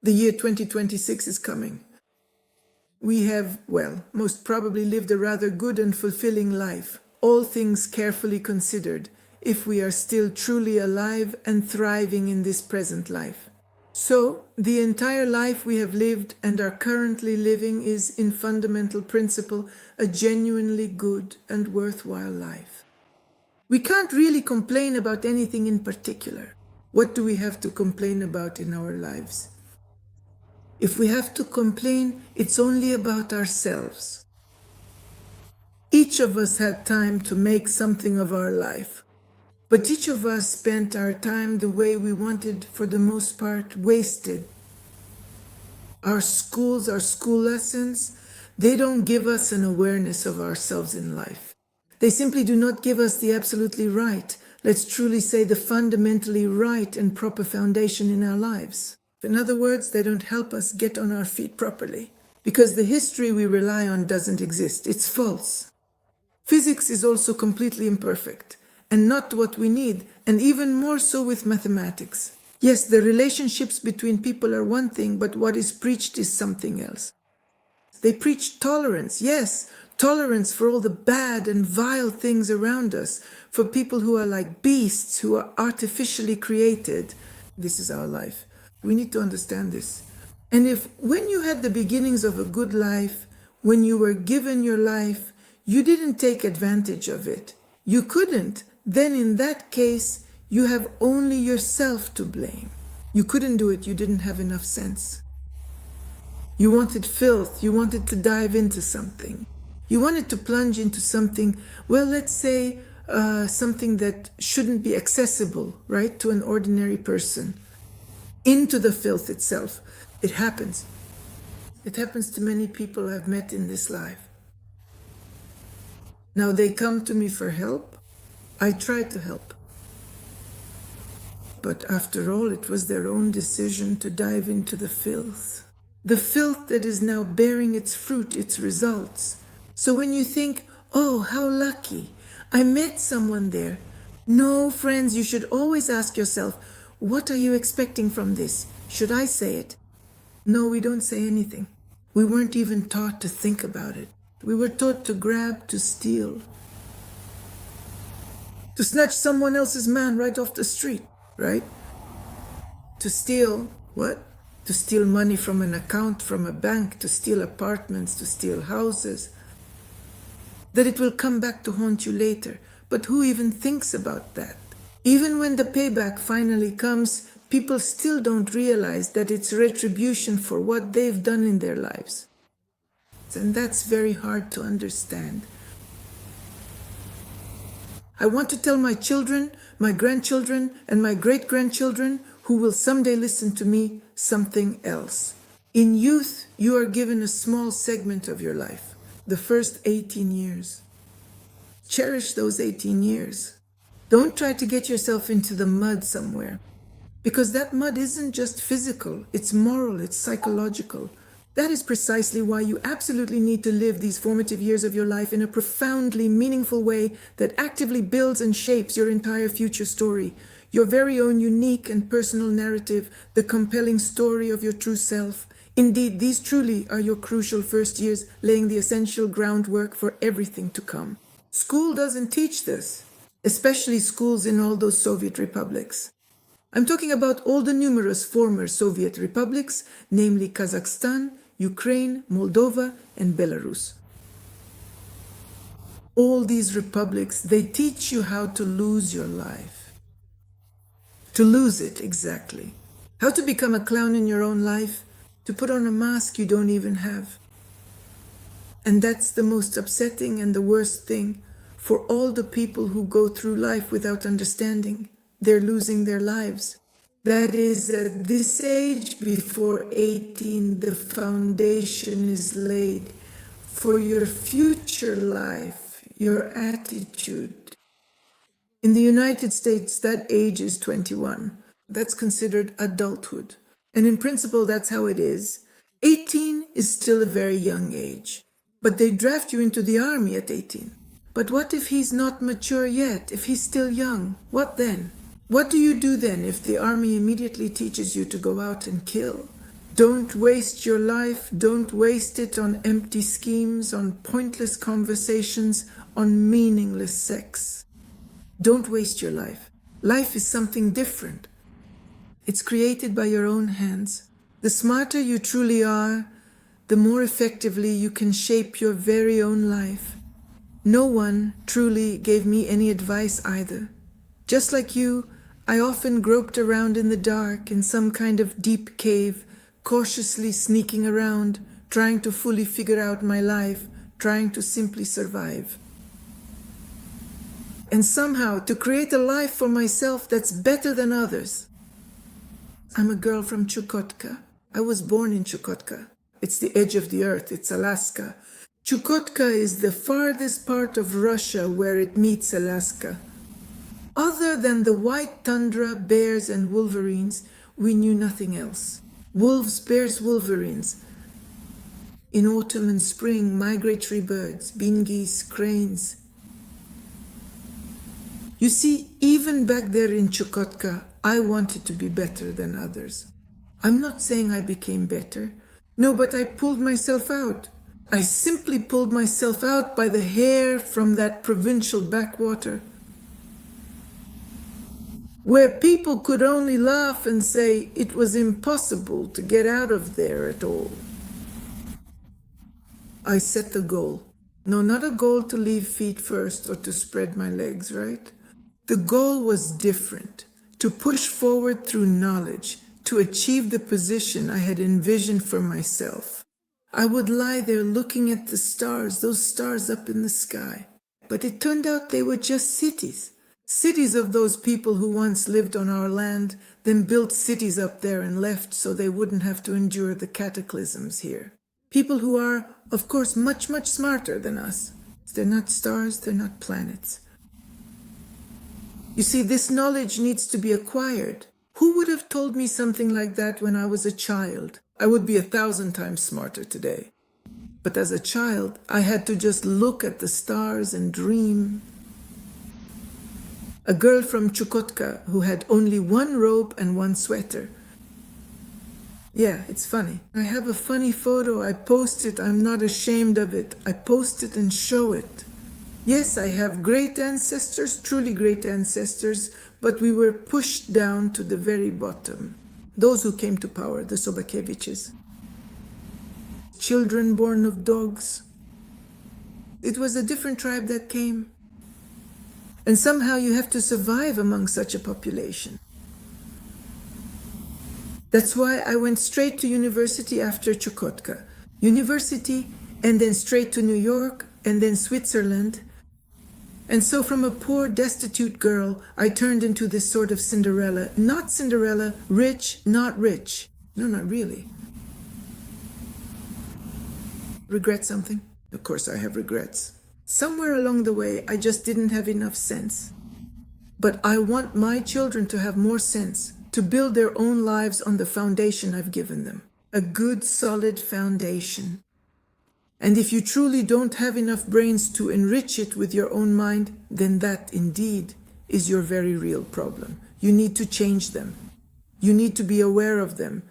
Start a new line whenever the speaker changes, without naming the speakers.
The year 2026 is coming. We have, well, most probably lived a rather good and fulfilling life, all things carefully considered, if we are still truly alive and thriving in this present life. So, the entire life we have lived and are currently living is, in fundamental principle, a genuinely good and worthwhile life. We can't really complain about anything in particular. What do we have to complain about in our lives? If we have to complain, it's only about ourselves. Each of us had time to make something of our life. But each of us spent our time the way we wanted, for the most part, wasted. Our schools, our school lessons, they don't give us an awareness of ourselves in life. They simply do not give us the absolutely right, let's truly say the fundamentally right and proper foundation in our lives. In other words, they don't help us get on our feet properly, because the history we rely on doesn't exist. It's false. Physics is also completely imperfect, and not what we need, and even more so with mathematics. Yes, the relationships between people are one thing, but what is preached is something else. They preach tolerance, yes, tolerance for all the bad and vile things around us, for people who are like beasts, who are artificially created. This is our life. We need to understand this. And if when you had the beginnings of a good life, when you were given your life, you didn't take advantage of it, you couldn't, then in that case, you have only yourself to blame. You couldn't do it, you didn't have enough sense. You wanted filth, you wanted to dive into something. You wanted to plunge into something, well, let's say something that shouldn't be accessible, right, to an ordinary person. Into the filth itself. It happens. It happens to many people I've met in this life. Now they come to me for help. I try to help. But after all, it was their own decision to dive into the filth. The filth that is now bearing its fruit, its results. So when you think, oh, how lucky, I met someone there. No, friends, you should always ask yourself, what are you expecting from this? Should I say it? No, we don't say anything. We weren't even taught to think about it. We were taught to grab, to steal. To snatch someone else's man right off the street, right? To steal, what? To steal money from an account, from a bank, to steal apartments, to steal houses. That it will come back to haunt you later. But who even thinks about that? Even when the payback finally comes, people still don't realize that it's retribution for what they've done in their lives. And that's very hard to understand. I want to tell my children, my grandchildren, and my great-grandchildren, who will someday listen to me, something else. In youth, you are given a small segment of your life, the first 18 years. Cherish those 18 years. Don't try to get yourself into the mud somewhere, because that mud isn't just physical, it's moral, it's psychological. That is precisely why you absolutely need to live these formative years of your life in a profoundly meaningful way that actively builds and shapes your entire future story, your very own unique and personal narrative, the compelling story of your true self. Indeed, these truly are your crucial first years, laying the essential groundwork for everything to come. School doesn't teach this. Especially schools in all those Soviet republics. I'm talking about all the numerous former Soviet republics, namely Kazakhstan, Ukraine, Moldova, and Belarus. All these republics, they teach you how to lose your life. To lose it, exactly. How to become a clown in your own life, to put on a mask you don't even have. And that's the most upsetting and the worst thing. For all the people who go through life without understanding, they're losing their lives. That is, at this age, before 18, the foundation is laid for your future life, your attitude. In the United States, that age is 21. That's considered adulthood. And in principle, that's how it is. 18 is still a very young age. But they draft you into the army at 18. But what if he's not mature yet, if he's still young? What then? What do you do then if the army immediately teaches you to go out and kill? Don't waste your life. Don't waste it on empty schemes, on pointless conversations, on meaningless sex. Don't waste your life. Life is something different. It's created by your own hands. The smarter you truly are, the more effectively you can shape your very own life. No one truly gave me any advice either. Just like you, I often groped around in the dark in some kind of deep cave, cautiously sneaking around, trying to fully figure out my life, trying to simply survive. And somehow to create a life for myself that's better than others. I'm a girl from Chukotka. I was born in Chukotka. It's the edge of the earth. It's Alaska. Chukotka is the farthest part of Russia where it meets Alaska. Other than the white tundra, bears, and wolverines, we knew nothing else. Wolves, bears, wolverines. In autumn and spring, migratory birds, bean geese, cranes. You see, even back there in Chukotka, I wanted to be better than others. I'm not saying I became better. No, but I pulled myself out. I simply pulled myself out by the hair from that provincial backwater, where people could only laugh and say it was impossible to get out of there at all. I set the goal. No, not a goal to leave feet first or to spread my legs, right? The goal was different, to push forward through knowledge, to achieve the position I had envisioned for myself. I would lie there looking at the stars, those stars up in the sky. But it turned out they were just cities. Cities of those people who once lived on our land, then built cities up there and left so they wouldn't have to endure the cataclysms here. People who are, of course, much, much smarter than us. They're not stars, they're not planets. You see, this knowledge needs to be acquired. Who would have told me something like that when I was a child? I would be 1,000 times smarter today. But as a child, I had to just look at the stars and dream. A girl from Chukotka who had only one robe and one sweater. Yeah, it's funny. I have a funny photo. I post it. I'm not ashamed of it. I post it and show it. Yes, I have great ancestors, truly great ancestors, but we were pushed down to the very bottom. Those who came to power, the Sobakeviches. Children born of dogs. It was a different tribe that came. And somehow you have to survive among such a population. That's why I went straight to university after Chukotka. University, and then straight to New York, and then Switzerland. And so from a poor, destitute girl, I turned into this sort of Cinderella. Not Cinderella, rich, not rich. No, not really. Regret something? Of course I have regrets. Somewhere along the way, I just didn't have enough sense. But I want my children to have more sense, to build their own lives on the foundation I've given them. A good, solid foundation. And if you truly don't have enough brains to enrich it with your own mind, then that indeed is your very real problem. You need to change them. You need to be aware of them.